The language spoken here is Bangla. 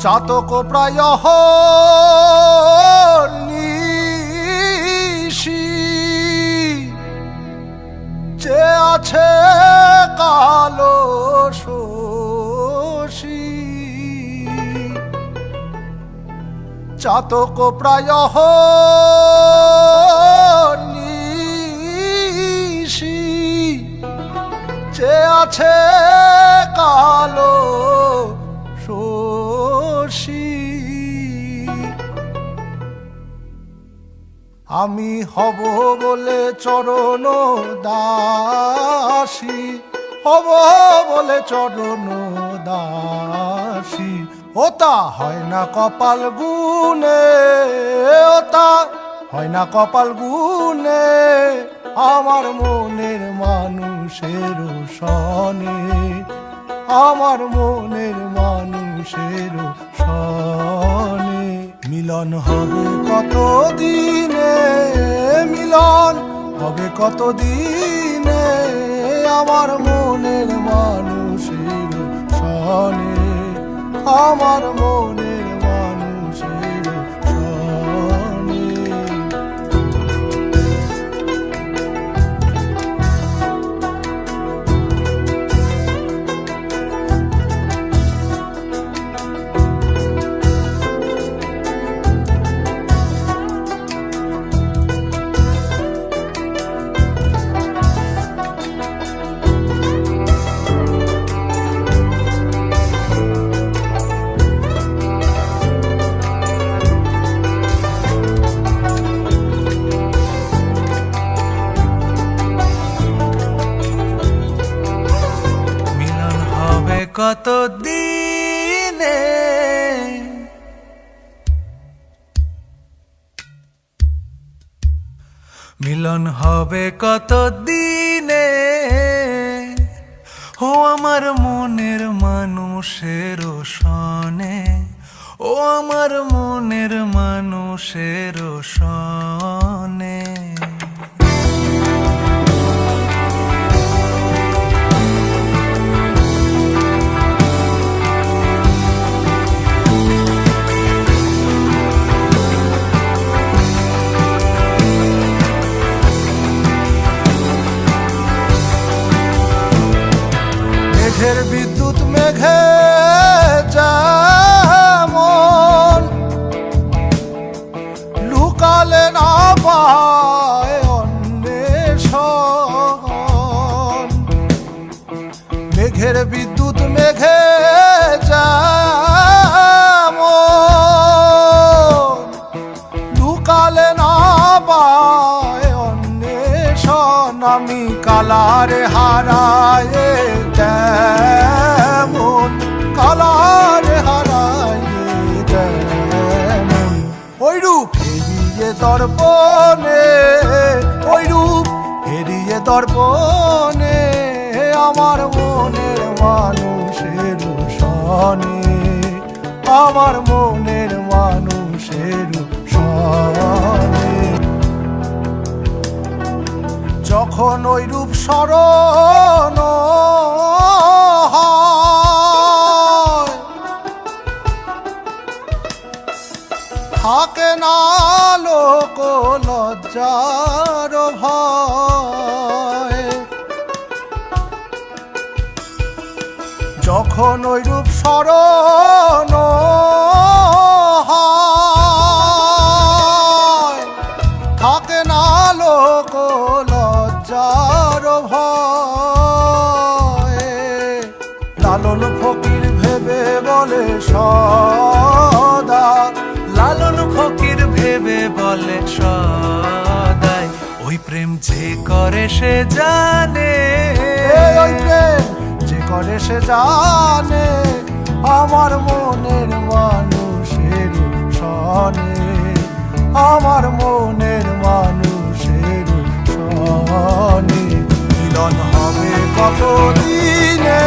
চাতক প্রায় নিশি যে আছে কালো শশী চাতক প্রায় নিশি যে আছে কালো শশী আমি হব বলে চরণ দাসী হব বলে চরণ দাসী ওতা হয় না কপাল গুনে ওতা হয় না কপাল গুনে আমার মনের মানুষের সনে আমার মনের মানুষের সনে মিলন হবে কত দিনে মিলন হবে কত দিনে আমার মনের মানুষের সনে আমার মনের মানুষের সনে কত দিনে মিলন হবে কত দিনে ও আমার মনের মানুষের সনে ও আমার মনের মানুষের সনে মেঘের বিদ্যুৎ মেঘে যেমন লুকালে না পায় অন্বেষণ মেঘের বিদ্যুৎ মেঘে যেমন লুকালে না পায় অন্বেষণ আমি কালারে হারায় যেমন কালারে হারায় যেমন ওই রূপ হেরিয়ে দর্পণে ওই রূপ হেরিয়ে দর্পণে আমার মনের মানুষের সনে আমার মনের মানুষের সনে যখন ওই রূপ স্মরণ হয় থাকে না লোক লজ্জার ভয় যখন ওই রূপ স্মরণ হয় থাকে না লোক লজ্জার ভয় লালন ফকির ভেবে বলে সদা লালন ফকির ভেবে বলে সদাই ওই প্রেম যে করে সে জানে ওই প্রেম যে করে সে জানে আমার মনের মানুষের সনে আমার মনের মানুষের সনে মিলন হবে কত দিনে